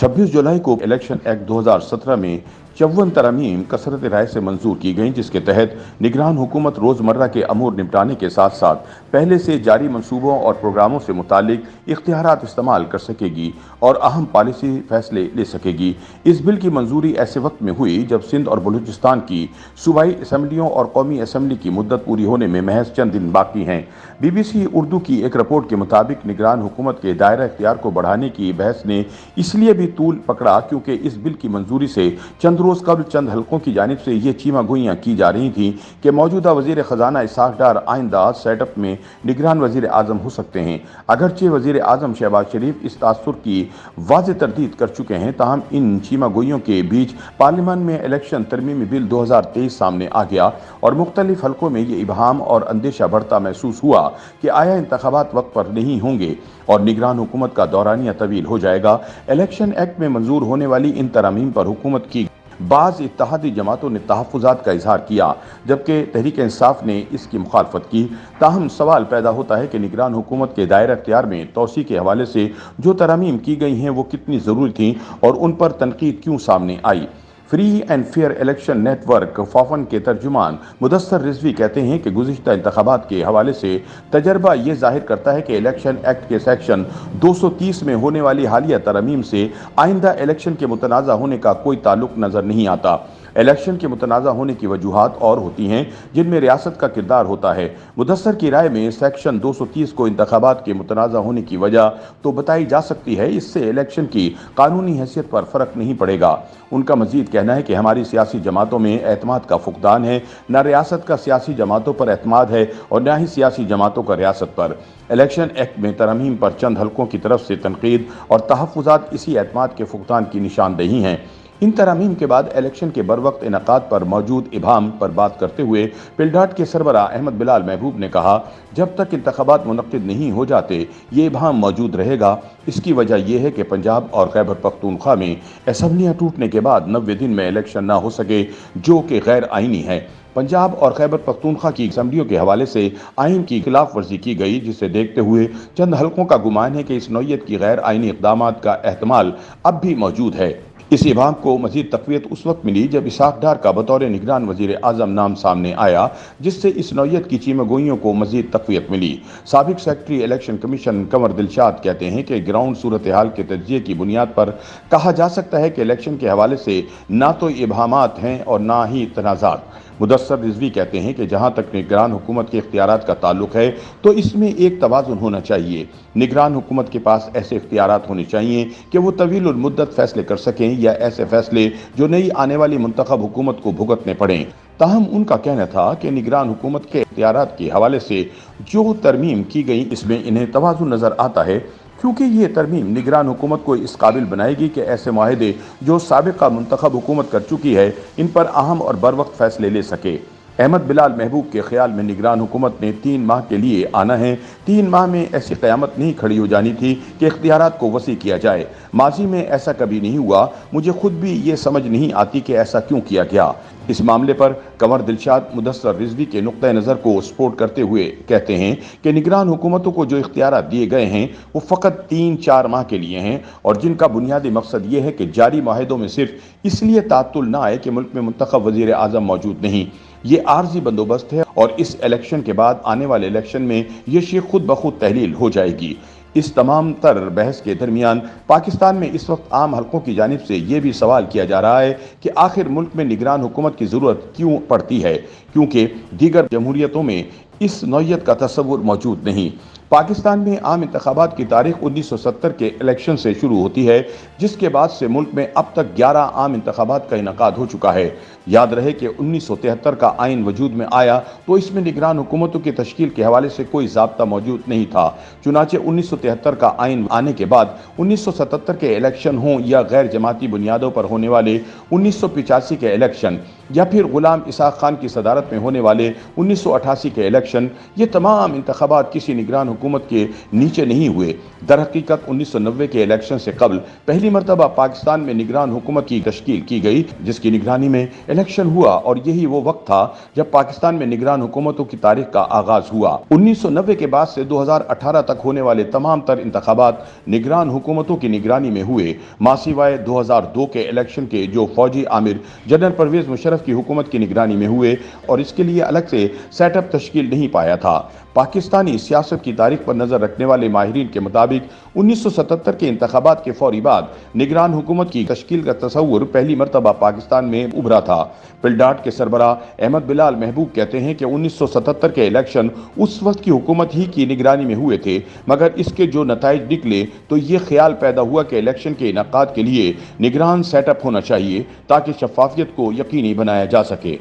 26 जुलाई को election act 2017 में 54 तरमीम कसरत राय से मंजूर की गईं, जिसके तहत निगरान हुकूमत रोज़मर्रा के अमूर निपटाने के साथ साथ पहले से जारी मंसूबों और प्रोग्रामों से मुतालिक इख्तियारात इस्तेमाल कर सकेगी और अहम पॉलिसी फैसले ले सकेगी। इस बिल की मंजूरी ऐसे वक्त में हुई जब सिंध और बलूचिस्तान की सूबाई असम्बलियों और कौमी असम्बली की मुद्दत पूरी होने में महज चंद दिन बाकी हैं। BBC उर्दू की एक रिपोर्ट के मुताबिक निगरान हुकूमत के दायरा इख्तियार को बढ़ाने की बहस ने इसलिए भी तूल पकड़ा क्योंकि इस बिल की मंजूरी से चंद रोज कबल चंद हलकों की जानिब से ये चीमा गोइयां की जा रही थीं कि मौजूदा वजीर खजाना इसहाक डार आइंदा सेटअप में निगरान वजीर आजम हो सकते हैं। अगरचे वजीर आजम शहबाज शरीफ इस तासुर की वाज़ेह तरदीद कर चुके हैं, ताहम इन चीमा गोइयों के बीच पार्लियामान में इलेक्शन तरमीमी बिल 2023 सामने आ गया और मुख्तलिफ हलकों में ये इबहाम और अंदेशा बढ़ता महसूस हुआ कि आया इंतखाबात वक्त पर नहीं होंगे और निगरान हुकूमत का दौरानिया तवील हो जाएगा। इलेक्शन एक्ट में मंजूर होने वाली इन तरामीम पर हुकूमत की बाज़ इत्तेहादी जमातों ने तहफ़्फ़ुज़ात का इजहार किया, जबकि तहरीक इंसाफ ने इसकी मुखालफत की। ताहम सवाल पैदा होता है कि निगरान हुकूमत के दायरा इख्तियार में तोसी के हवाले से जो तरामीम की गई हैं वो कितनी ज़रूरी थीं और उन पर तनकीद क्यों सामने आई। Free and fair election network FAFEN के तर्जुमान मुदस्सर रिजवी कहते हैं कि गुज़िश्ता इंतखाबात के हवाले से तजर्बा ये जाहिर करता है कि इलेक्शन एक्ट के सेक्शन 230 में होने वाली हालिया तरमीम से आइंदा इलेक्शन के मुतनाज़ा होने का कोई ताल्लुक नज़र नहीं आता। इलेक्शन के मुतनाज़ा होने की वजूहात और होती हैं जिनमें रियासत का किरदार होता है। मुदस्सर की राय में सेक्शन 230 को इंतखाबात के मुतनाज़ा होने की वजह तो बताई जा सकती है, इससे इलेक्शन की कानूनी हैसियत पर फ़र्क नहीं पड़ेगा। उनका मजीद कहना है कि हमारी सियासी जमातों में एतमाद का फुकदान है, न रियासत का सियासी जमातों पर एतमाद है और न ही सियासी जमातों का रियासत पर। इलेक्शन एक्ट में तरमीम पर चंद हलकों की तरफ से तनकीद और तहफ़्फ़ुज़ात इसी एतमाद के फुकदान की निशानदेही हैं। इन तरामीम के बाद इलेक्शन के बरवक्त इनकाद पर मौजूद इबहाम पर बात करते हुए पिलडाट के सरबराह अहमद बिलाल महबूब ने कहा, जब तक इंतखाबात मुनक्किद नहीं हो जाते ये इबहाम मौजूद रहेगा। इसकी वजह यह है कि पंजाब और खैबर पख्तूनख्वा में असम्बलियाँ टूटने के बाद 90 दिन में इलेक्शन ना हो सके, जो कि गैर आइनी है। पंजाब और खैबर पख्तूनख्वा की असम्बलियों के हवाले से आइन की खिलाफ वर्जी की गई, जिसे देखते हुए चंद हलकों का गुमान है कि इस नौयत की गैर आइनी इक़दामात का एहतमाल अब भी मौजूद है। इस इबहाम को मजीद तक़वियत उस वक्त मिली जब इसहाक डार का बतौर निगरान वजीर आज़म नाम सामने आया, जिससे इस नौयत की चीमगोइयों को मजीद तक़वियत मिली। साबिक secretary election commission Kanwar Dilshad कहते हैं कि ग्राउंड सूरत हाल के तज्ज़िये की बुनियाद पर कहा जा सकता है कि इलेक्शन के हवाले से ना तो इबहामात हैं और ना ही तनाज़ात। मुदस्सर रिजवी कहते हैं कि जहाँ तक निगरान हुकूमत के इख्तियारात का ताल्लुक है तो इसमें एक तवाज़ुन होना चाहिए। निगरान हुकूमत के पास ऐसे इख्तियारात होने चाहिए कि वो तवील मुद्दत फैसले कर सकें या ऐसे फैसले जो नई आने वाली मुंतखब हुकूमत को भुगतने पड़ें। ताहम उनका कहना था कि निगरान हुकूमत के इख्तियारात के हवाले से जो तरमीम की गई इसमें इन्हें तवाज़ुन नज़र आता है, क्योंकि ये तरमीम निगरान हुकूमत को इस काबिल बनाएगी कि ऐसे माहिदे जो साबिक़ा मुंतखब हुकूमत कर चुकी है इन पर अहम और बरवक्त फैसले ले सके। अहमद बिलाल महबूब के ख्याल में निगरान हुकूमत ने 3 माह के लिए आना है। 3 माह में ऐसी क़यामत नहीं खड़ी हो जानी थी कि इख्तियारात को वसी किया जाए। माजी में ऐसा कभी नहीं हुआ। मुझे खुद भी ये समझ नहीं आती कि ऐसा क्यों किया गया। इस मामले पर कंवर दिलशाद मुदस्सर रिजवी के नुक्ता नज़र को सपोर्ट करते हुए कहते हैं कि निगरान हुकूमतों को जो इख्तियारात दिए गए हैं वो फ़कत 3-4 माह के लिए हैं और जिनका बुनियादी मकसद ये है कि जारी माहिदों में सिर्फ इसलिए तातुल ना आए कि मुल्क में मुंतखब वज़ीर आज़म मौजूद नहीं। ये आर्जी बंदोबस्त है और इस इलेक्शन के बाद आने वाले इलेक्शन में ये शे खुद ब खुद तहलील हो जाएगी। इस तमाम तर बहस के दरमियान पाकिस्तान में इस वक्त आम हलकों की जानिब से ये भी सवाल किया जा रहा है कि आखिर मुल्क में निगरान हुकूमत की ज़रूरत क्यों पड़ती है, क्योंकि दीगर जमहूरियतों में इस नौयत का तस्वुर मौजूद नहीं। पाकिस्तान में आम इंतखाबात की तारीख 1970 के इलेक्शन से शुरू होती है, जिसके बाद से मुल्क में अब तक 11 आम इंतखाबात का इनकाद हो चुका है। याद रहे कि 1973 का आइन वजूद में आया तो इसमें निगरान हुकूमतों की तश्कील के हवाले से कोई ज़ाब्ता मौजूद नहीं था। चुनाचे 1973 का आइन आने के बाद 1977 के इलेक्शन हों या गैर जमाती बुनियादों पर होने वाले 1985 के इलेक्शन या फिर गुलाम इसहाक खान की सदारत में होने वाले 1988 के इलेक्शन, ये तमाम इंतखाबात किसी निगरान हुकूमत के नीचे नहीं हुए। दरहकीकत 1990 के इलेक्शन से कबल पहली मरतबा पाकिस्तान में निगरान हुकूमत की तश्कील की गई, जिसकी निगरानी में इलेक्शन हुआ, और यही वो वक्त था जब पाकिस्तान में निगरान हुकूमतों की तारीख का आगाज हुआ। 1990 के बाद से 2018 तक होने वाले तमाम तर इंतखाबात निगरान हुकूमतों की निगरानी में हुए, मासिवाए 2002 के इलेक्शन के जो फौजी आमिर जनरल परवेज मुशर्रफ की हुकूमत की निगरानी में हुए, और इसके लिए अलग से सेटअप तश्कील नहीं पाया था। पाकिस्तानी सियासत की तारीख पर नजर रखने वाले माहिरीन के मुताबिक 1977 के इंतखाबात के फौरी बाद निगरान हुकूमत की तश्कील का तस्वुर पहली मरतबा पाकिस्तान में उभरा था। पिलडाट के सरबराह अहमद बिलाल महबूब कहते हैं कि 1977 के इलेक्शन उस वक्त की हुकूमत ही की निगरानी में हुए थे, मगर इसके जो नताइज निकले तो ये ख्याल पैदा हुआ कि इलेक्शन के इनकाद के लिए निगरान सेटअप होना चाहिए ताकि शफाफियत को यकीनी बनाया जा सके।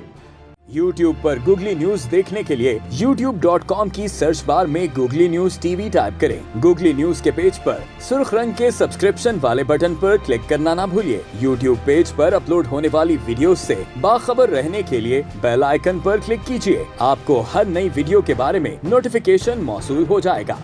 YouTube पर गूगली न्यूज देखने के लिए youtube.com की सर्च बार में गूगली न्यूज टीवी टाइप करें। गूगली न्यूज के पेज पर सुर्ख रंग के सब्सक्रिप्शन वाले बटन पर क्लिक करना ना भूलिए। YouTube पेज पर अपलोड होने वाली वीडियोस से बाखबर रहने के लिए बेल आइकन पर क्लिक कीजिए। आपको हर नई वीडियो के बारे में नोटिफिकेशन मौसूल हो जाएगा।